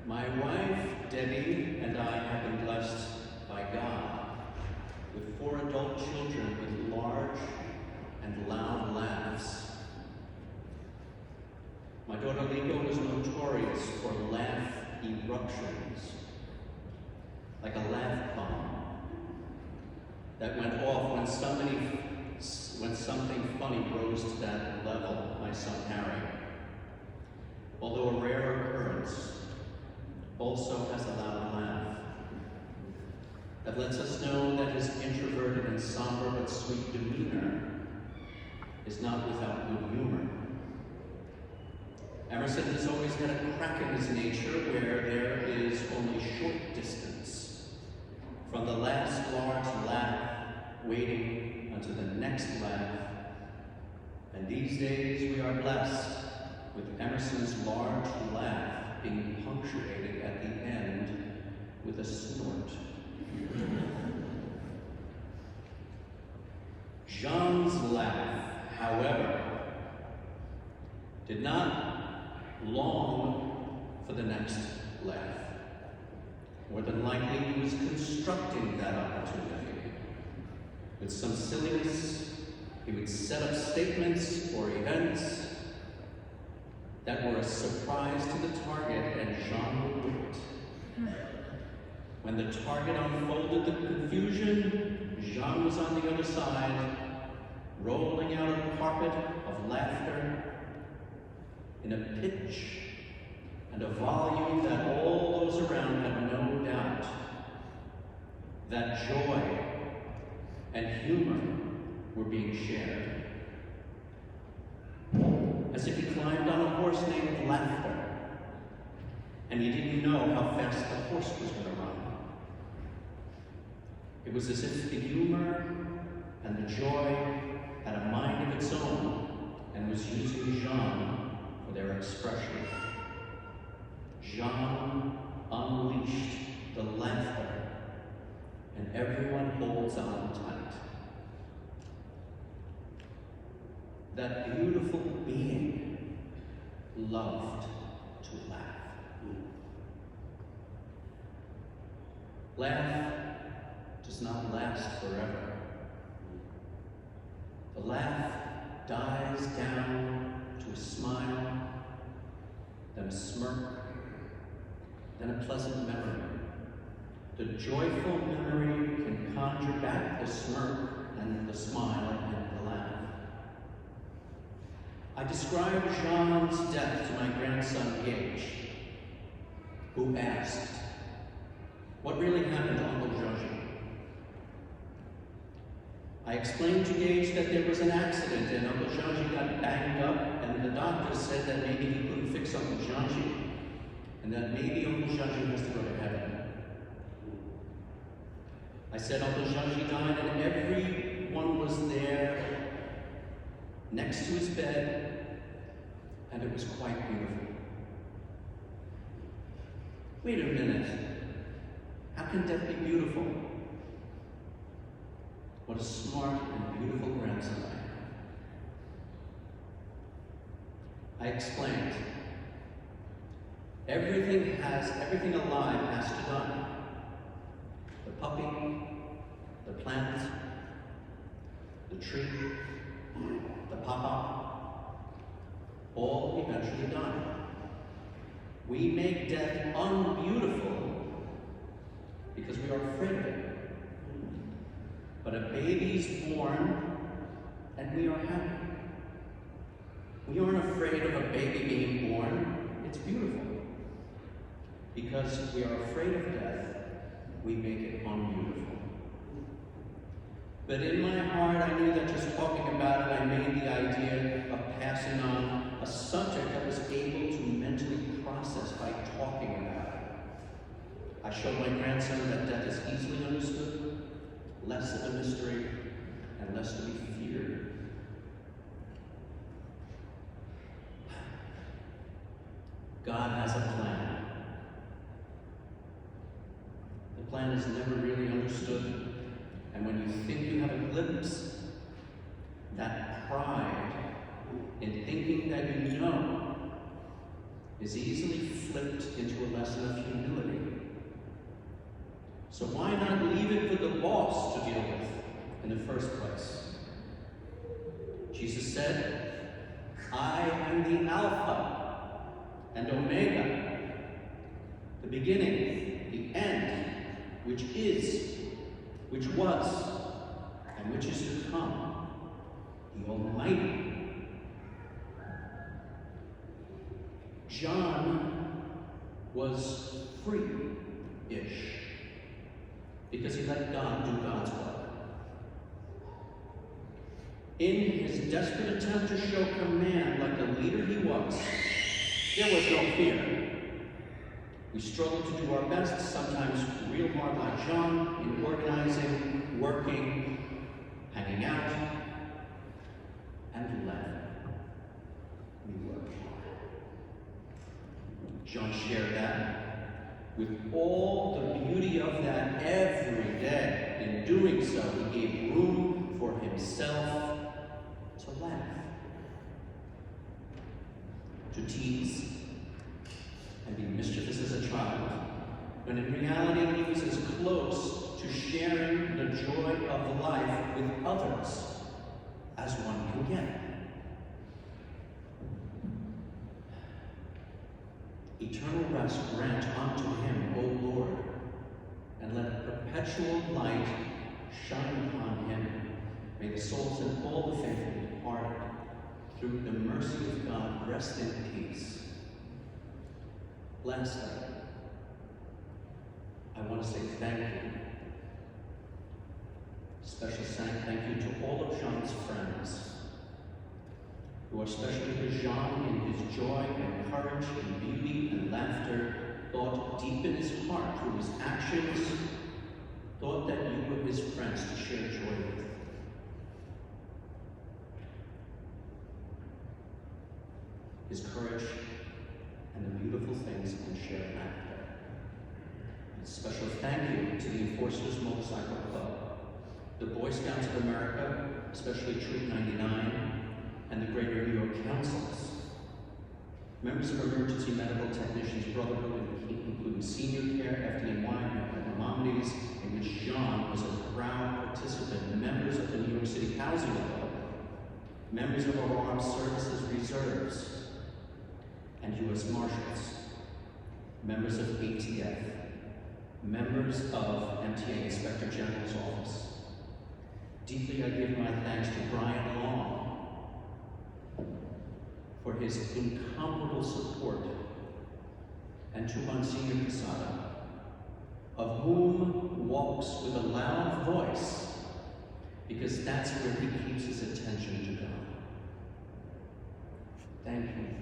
My wife, Debbie, and I have been blessed by God with 4 adult children with large and loud laughs. My daughter Liko was notorious for laugh eruptions, like a laugh bomb that went off when something funny rose to that level, my son Harry. Although a rare occurrence, also has a loud laugh that lets us know that his introverted and somber but sweet demeanor is not without good humor. Emerson has always had a crack in his nature where there is only short distance from the last large laugh waiting until the next laugh. And these days we are blessed with Emerson's large laugh being punctuated at the end with a snort. Jean's laugh, however, did not long for the next laugh. More than likely, he was constructing that opportunity. With some silliness, he would set up statements or events that were a surprise to the target, and Jean would do it. When the target unfolded the confusion, Jean was on the other side, rolling out a carpet of laughter in a pitch and a volume that all those around had no doubt that joy and humor were being shared. As if he climbed on a horse named Laughter, and he didn't know how fast the horse was going to run. It was as if the humor and the joy had a mind of its own and was using Jean for their expression. Jean unleashed the laughter, and everyone holds on tight. That beautiful being loved to laugh. Laugh does not last forever. The laugh dies down to a smile, then a smirk, then a pleasant memory. The joyful memory can conjure back the smirk and the smile and the laugh. I described Jean's death to my grandson Gage, who asked, "What really happened to Uncle Jean?" I explained to Gage that there was an accident and Uncle Jean got banged up, and the doctors said that maybe he couldn't fix Uncle Jean, and that maybe Uncle Jean has to go to heaven. I said Uncle Jean died and everyone was there next to his bed, and it was quite beautiful. Wait a minute. How can death be beautiful? What a smart and beautiful grandson I have. I explained. Everything alive has to die. The puppy, the plant, the tree, the papa, all eventually die. We make death unbeautiful because we are afraid of it. But a baby's born, and we are happy. We aren't afraid of a baby being born. It's beautiful. Because we are afraid of death, we make it unbeautiful. But in my heart, I knew that just talking about it, I made the idea of passing on a subject that was able to mentally process by talking about it. I showed my grandson that death is easily understood, less of a mystery, and less to be feared. God has a plan. The plan is never really understood, and when you think you have a glimpse, that pride in thinking that you know is easily flipped into a lesson of humility. So why not leave it for the boss to deal with in the first place? Jesus said, I am the Alpha and Omega, the beginning, the end, which is, which was, and which is to come, the Almighty. John was free-ish because he let God do God's work. In his desperate attempt to show command like the leader he was, there was no fear. We struggle to do our best, sometimes real hard like John, in organizing, working, hanging out, and laughing. We work hard. John shared that. With all the beauty of that every day, in doing so, he gave room for himself to laugh, to tease, and be mischievous as a child, when in reality he was as close to sharing the joy of life with others as one can get. Eternal rest grant unto him, O Lord, and let perpetual light shine upon him. May the souls of all the faithful departed, through the mercy of God, rest in peace. Lastly, I want to say thank you. Special thank you to all of Jean's friends, who are special because Jean, in his joy and courage and beauty and laughter, thought deep in his heart through his actions, thought that you were his friends to share joy with. His courage and the beautiful things in shared laughter. A special thank you to the Enforcers Motorcycle Club, the Boy Scouts of America, especially Troop 99, and the Greater New York Councils, members of Emergency Medical Technicians Brotherhood, including Senior Care, FDNY, and Maimonides, in which Jean was a proud participant, members of the New York City Housing Authority, members of our Armed Services Reserves, and U.S. Marshals, members of ATF, members of MTA Inspector General's Office. Deeply I give my thanks to Brian Long for his incomparable support, and to Monsignor Quesada, of whom walks with a loud voice, because that's where he keeps his attention to God. Thank you.